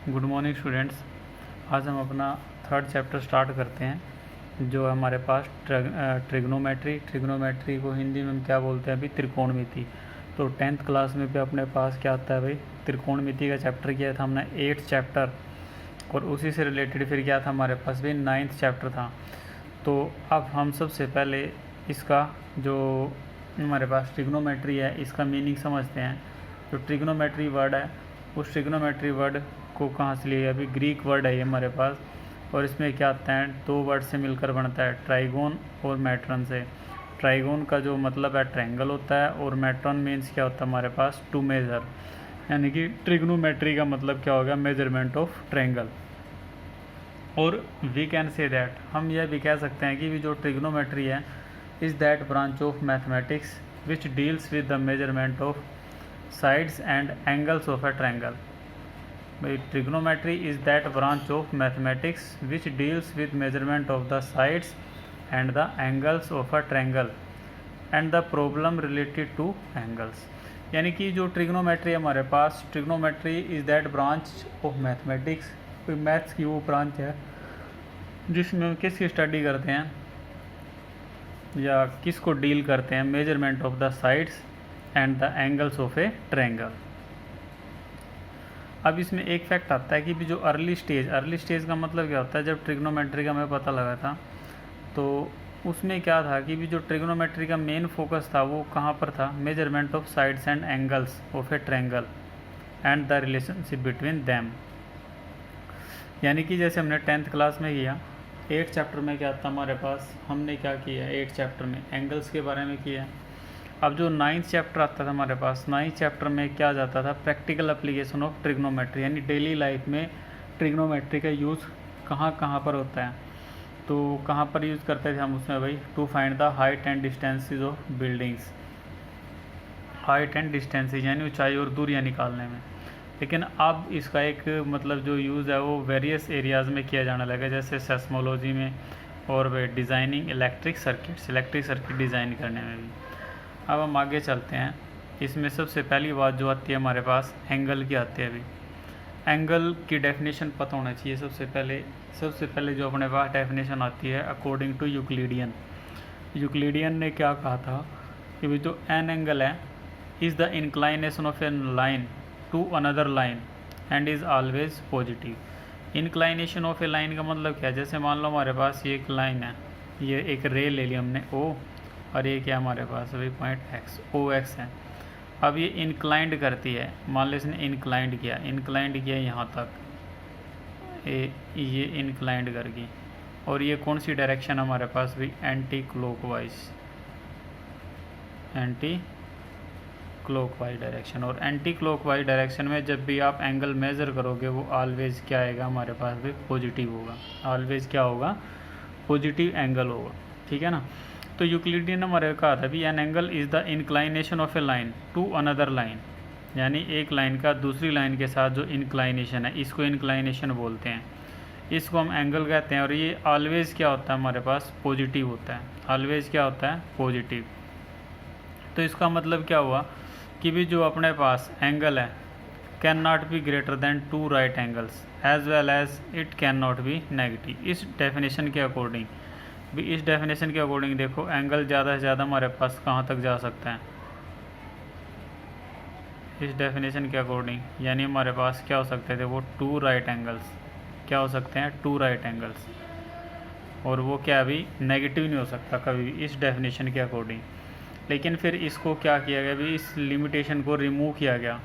Good morning students. आज हम अपना थर्ड चैप्टर स्टार्ट करते हैं जो हमारे पास ट्रिग्नोमेट्री को हिंदी में हम क्या बोलते हैं अभी, त्रिकोणमिति। तो 10th क्लास में भी अपने पास क्या आता है भाई, त्रिकोणमिति का चैप्टर किया था हमने 8th चैप्टर, और उसी से रिलेटेड फिर क्या था हमारे पास भी 9th चैप्टर था। तो अब हम सबसे पहले इसका जो हमारे पास ट्रिग्नोमेट्री है इसका मीनिंग समझते हैं। जो ट्रिग्नोमेट्री वर्ड है उस ट्रिग्नोमेट्री वर्ड को कहाँ से लिया, अभी ग्रीक वर्ड है ये हमारे पास, और इसमें क्या आता है, दो वर्ड से मिलकर बनता है, ट्राइगोन और मैट्रन से। ट्राइगोन का जो मतलब है ट्रायंगल होता है, और मैट्रन मीन्स क्या होता है हमारे पास, टू मेज़र, यानी कि ट्रिग्नोमेट्री का मतलब क्या होगा, मेजरमेंट ऑफ ट्रायंगल। और वी कैन से दैट, हम यह भी कह सकते हैं कि भी जो ट्रिग्नोमेट्री है is that branch of mathematics which deals with the measurement of sides and angles of a triangle. Trigonometry is that branch of mathematics which deals with measurement of the sides and the angles of a triangle and the problem related to angles। यानी कि जो trigonometry है हमारे पास, trigonometry is that branch of mathematics, कोई maths की वो branch है जिसमें किसकी स्टडी करते हैं या किसको डील करते हैं, measurement of the sides and the angles of A triangle. अब इसमें एक फैक्ट आता है कि भी जो अर्ली स्टेज का मतलब क्या होता है, जब ट्रिग्नोमेट्री का मैं पता लगा था तो उसमें क्या था कि भी जो ट्रिग्नोमेट्री का मेन फोकस था वो कहाँ पर था, measurement of sides and angles of A triangle and the relationship between them. यानी कि जैसे हमने 10th क्लास में किया, 8th चैप्टर में क्या था हमारे पास, हमने क्या किया 8th चैप्टर में एंगल्स के बारे में किया। अब जो 9th चैप्टर आता था हमारे पास, 9th चैप्टर में क्या जाता था, प्रैक्टिकल एप्लीकेशन ऑफ ट्रिग्नोमेट्री, यानी डेली लाइफ में ट्रिग्नोमेट्री का यूज़ कहाँ कहाँ पर होता है। तो कहाँ पर यूज़ करते थे हम उसमें भाई, to find the height and distances of buildings, height and distances यानी ऊंचाई और दूरियाँ निकालने में। लेकिन अब इसका एक मतलब जो यूज़ है वो वेरियस एरियाज़ में किया जाने लगा, जैसे सेस्मोलॉजी में और डिज़ाइनिंग इलेक्ट्रिक सर्किट डिज़ाइन करने में भी। अब हम आगे चलते हैं। इसमें सबसे पहली बात जो आती है हमारे पास, एंगल की आती है। अभी एंगल की डेफिनेशन पता होना चाहिए सबसे पहले जो अपने पास डेफिनेशन आती है अकॉर्डिंग टू यूक्लिडियन ने क्या कहा था कि भी जो एन एंगल है is the inclination of an line to another line and is always positive. Inclination of a line का मतलब क्या है, जैसे मान लो हमारे पास ये एक लाइन है, ये एक रे ले लिया हमने ओ, और ये क्या हमारे पास अभी पॉइंट एक्स, ओ एक्स है। अब ये इंक्लाइंड करती है, मान लो इसने इंक्लाइंड किया यहाँ तक, ये इंक्लाइंड कर गई, और ये कौन सी डायरेक्शन हमारे पास भी, एंटी क्लॉकवाइज डायरेक्शन। और एंटी क्लॉकवाइज डायरेक्शन में जब भी आप एंगल मेज़र करोगे वो ऑलवेज क्या आएगा हमारे पास भी, पॉजिटिव होगा, ऑलवेज क्या होगा, पॉजिटिव एंगल होगा, ठीक है ना। तो यूक्लिडियन ने हमारे कहा था भी an angle is the inclination of a line to another line, यानी एक लाइन का दूसरी लाइन के साथ जो इंक्लाइनेशन है इसको इंक्लाइनेशन बोलते हैं, इसको हम एंगल कहते हैं। और ये ऑलवेज क्या होता है हमारे पास, पॉजिटिव होता है, ऑलवेज क्या होता है, पॉजिटिव। तो इसका मतलब क्या हुआ कि भी जो अपने पास एंगल है can not be greater than two right angles as well as it can not be negative. इस डेफिनेशन के अकॉर्डिंग भी, इस डेफिनेशन के अकॉर्डिंग देखो एंगल ज़्यादा से ज़्यादा हमारे पास कहाँ तक जा सकता है, इस डेफिनेशन के अकॉर्डिंग यानी हमारे पास क्या हो सकते थे वो टू राइट एंगल्स, क्या हो सकते हैं टू राइट एंगल्स, और वो क्या भी नेगेटिव नहीं हो सकता कभी भी इस डेफिनेशन के अकॉर्डिंग। लेकिन फिर इसको क्या किया गया भी, इस लिमिटेशन को रिमूव किया गया,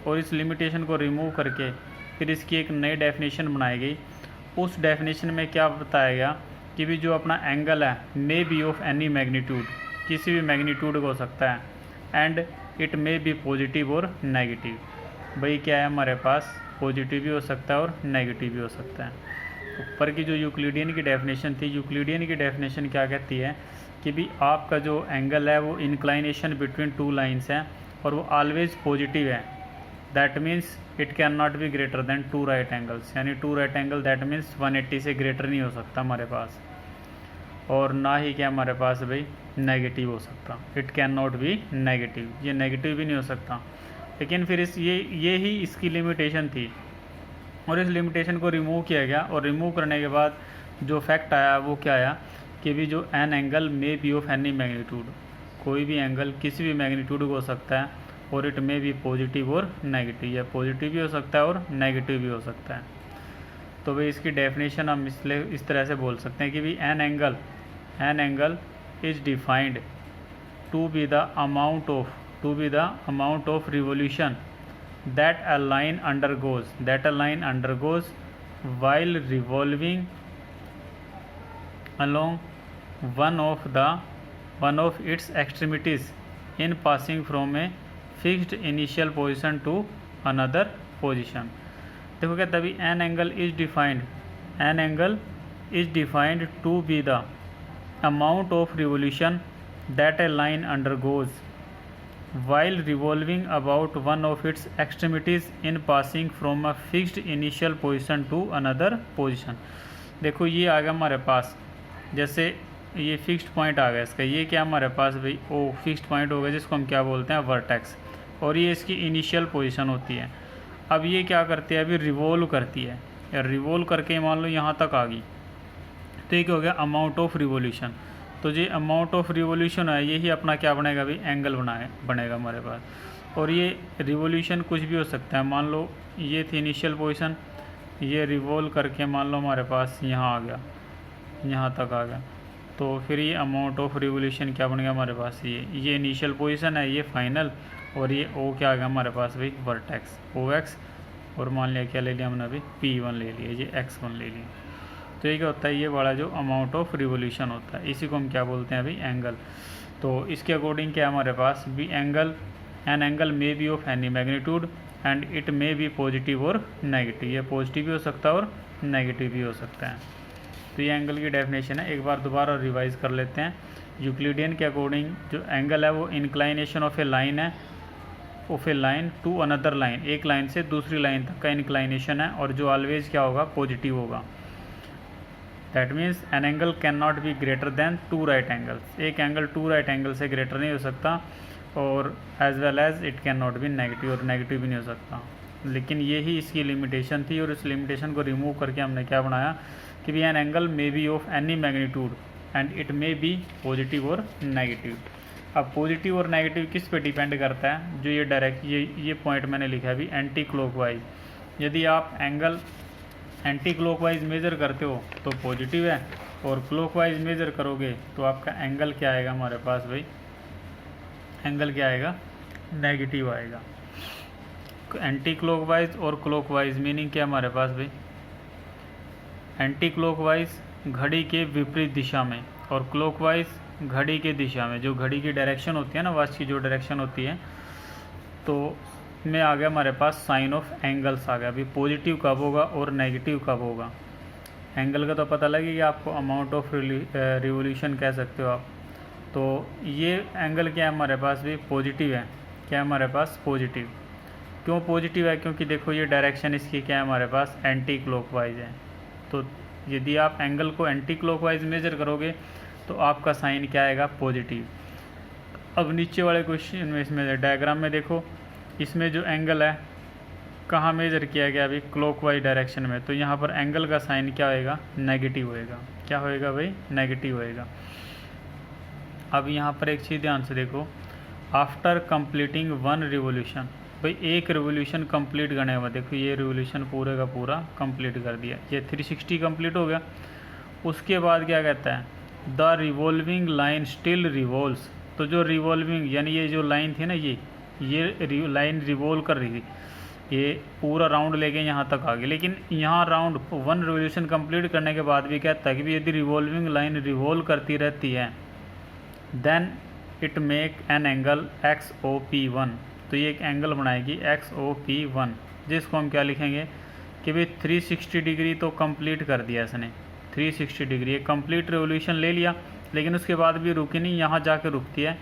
और इस लिमिटेशन को रिमूव करके फिर इसकी एक नई डेफिनेशन बनाई गई। उस डेफिनेशन में क्या बताया गया कि भी जो अपना एंगल है may be of any magnitude, किसी भी मैग्नीट्यूड को हो सकता है, and it may be positive और नेगेटिव। भाई क्या है हमारे पास, पॉजिटिव भी हो सकता है और नेगेटिव भी हो सकता है। ऊपर की जो यूक्लिडियन की डेफिनेशन थी, यूक्लिडियन की डेफिनेशन क्या कहती है कि भी आपका जो एंगल है वो इंक्लाइनेशन बिटवीन टू लाइन्स है और वो ऑलवेज पॉजिटिव है, that means it can not be greater than two right angles, यानी two right angle that means 180 से ग्रेटर नहीं हो सकता हमारे पास, और ना ही क्या हमारे पास भाई नेगेटिव हो सकता, it can not be negative, ये नेगेटिव भी नहीं हो सकता। लेकिन फिर ये ही इसकी लिमिटेशन थी और इस लिमिटेशन को रिमूव किया गया, और रिमूव करने के बाद जो फैक्ट आया वो क्या आया कि भी जो an angle may be of any magnitude, कोई भी एंगल किसी भी मैग्नीट्यूड को हो सकता है, और इट मे बी पॉजिटिव और नेगेटिव, या पॉजिटिव भी हो सकता है और नेगेटिव भी हो सकता है। तो भाई इसकी डेफिनेशन हम इस तरह से बोल सकते हैं कि भी an angle is defined to be the amount of revolution that a line undergoes while revolving along one of its extremities in passing from a fixed initial position to another position। देखो क्या तभी an angle is defined to be the amount of revolution that a line undergoes while revolving about one of its extremities in passing from a fixed initial position to another position। देखो ये आ गया हमारे पास, जैसे ये fixed point आ गया इसका, ये क्या हमारे पास भाई ओ फिक्स्ड पॉइंट हो गया जिसको हम क्या बोलते हैं वर्टेक्स, और ये इसकी इनिशियल पोजीशन होती है। अब ये क्या करती है, अभी रिवॉल्व करती है, या रिवॉल्व करके मान लो यहाँ तक आ गई, तो ये क्या हो गया अमाउंट ऑफ रिवोल्यूशन। तो ये अमाउंट ऑफ रिवोल्यूशन है, यही अपना क्या बनेगा भाई एंगल बनेगा हमारे पास। और ये रिवोल्यूशन कुछ भी हो सकता है, मान लो ये थी इनिशियल पोजीशन, ये रिवॉल्व करके मान लो हमारे पास यहाँ आ गया, यहाँ तक आ गया, तो फिर ये अमाउंट ऑफ रिवोल्यूशन क्या बन गया हमारे पास, ये इनिशियल पोजीशन है, ये फाइनल, और ये ओ क्या आ गया हमारे पास भाई वर्टेक्स OX, और मान लिया क्या ले लिया हमने अभी P1 ले लिया, ये X1 ले लिया। तो ये क्या होता है, ये बड़ा जो अमाउंट ऑफ रिवोल्यूशन होता है, इसी को हम क्या बोलते हैं अभी एंगल। तो इसके अकॉर्डिंग क्या हमारे पास भी an angle may be of any magnitude and it may be positive और नेगेटिव, ये पॉजिटिव भी हो सकता है और नेगेटिव भी हो सकता है। तो ये एंगल की डेफिनेशन है, एक बार दोबारा रिवाइज कर लेते हैं। यूक्लिडियन के अकॉर्डिंग जो एंगल है वो inclination of a line to another line, एक लाइन से दूसरी लाइन तक का इंक्लाइनेशन है, और जो ऑलवेज क्या होगा पॉजिटिव होगा। That means an angle can not be greater than two right angles, एक एंगल टू राइट एंगल से ग्रेटर नहीं हो सकता, और as well as it can not be negative, और नेगेटिव भी नहीं हो सकता। लेकिन यही इसकी लिमिटेशन थी, और इस लिमिटेशन को रिमूव करके हमने क्या बनाया कि भी an angle may be of any magnitude and it may be positive और नेगेटिव। अब पॉजिटिव और नेगेटिव किस पे डिपेंड करता है, जो ये पॉइंट मैंने लिखा है अभी एंटी क्लॉकवाइज। यदि आप एंगल एंटी क्लॉकवाइज मेज़र करते हो तो पॉजिटिव है, और क्लॉकवाइज मेज़र करोगे तो आपका एंगल क्या आएगा हमारे पास भाई, एंगल क्या आएगा नेगेटिव आएगा। एंटी क्लॉकवाइज और क्लॉकवाइज मीनिंग क्या हमारे पास भाई, एंटी क्लॉकवाइज घड़ी के विपरीत दिशा में, और क्लॉकवाइज घड़ी के दिशा में, जो घड़ी की डायरेक्शन होती है ना, वॉच की जो डायरेक्शन होती है, तो में आ गया हमारे पास साइन ऑफ एंगल्स आ गया। अभी पॉजिटिव कब होगा और नेगेटिव कब होगा, एंगल का तो पता लगेगा आपको, अमाउंट ऑफ रिवोल्यूशन कह सकते हो आप। तो ये एंगल क्या है हमारे पास भी पॉजिटिव है, क्या है हमारे पास पॉजिटिव। क्यों पॉजिटिव है, क्योंकि देखो ये डायरेक्शन इसकी क्या है हमारे पास एंटी क्लॉकवाइज है। तो यदि आप एंगल को एंटी क्लॉकवाइज मेजर करोगे तो आपका साइन क्या आएगा पॉजिटिव। अब नीचे वाले क्वेश्चन में इसमें डायग्राम में देखो, इसमें जो एंगल है कहाँ मेजर किया गया अभी क्लॉकवाइज डायरेक्शन में, तो यहाँ पर एंगल का साइन क्या होएगा नेगेटिव होएगा। क्या होएगा भाई नेगेटिव होएगा। अब यहाँ पर एक चीज़ ध्यान से देखो, आफ्टर कंप्लीटिंग वन रिवोल्यूशन, भाई एक रिवोल्यूशन कंप्लीट करने के बाद देखो ये रिवोल्यूशन पूरे का पूरा कंप्लीट कर दिया, ये 360 कंप्लीट हो गया। उसके बाद क्या कहता है, the revolving line still revolves. तो जो रिवॉल्विंग यानी ये जो लाइन थी ना, ये लाइन रिवॉल्व कर रही थी, ये पूरा राउंड लेके यहाँ तक आ गई, लेकिन यहाँ राउंड वन रिवोल्यूशन कंप्लीट करने के बाद भी कहता है कि यदि रिवॉल्विंग लाइन रिवॉल्व करती रहती है then it make an angle XOP1। तो ये एक एंगल बनाएगी XOP1, जिसको हम क्या लिखेंगे कि भाई 360 डिग्री तो कंप्लीट कर दिया इसने, 360 डिग्री एक कंप्लीट रिवोल्यूशन ले लिया, लेकिन उसके बाद भी रुकी नहीं, यहाँ जाके रुकती है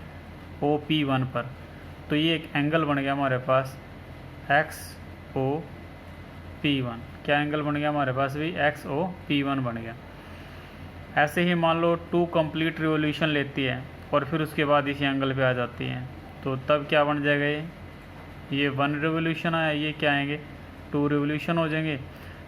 OP1 पर। तो ये एक एंगल बन गया हमारे पास XOP1। क्या एंगल बन गया हमारे पास भी XOP1 बन गया। ऐसे ही मान लो 2 कंप्लीट रिवोल्यूशन लेती है और फिर उसके बाद इसी एंगल पे आ जाती है, तो तब क्या बन जाएगा, ये 1 रिवोल्यूशन आया, ये क्या आएंगे 2 रिवोल्यूशन हो जाएंगे।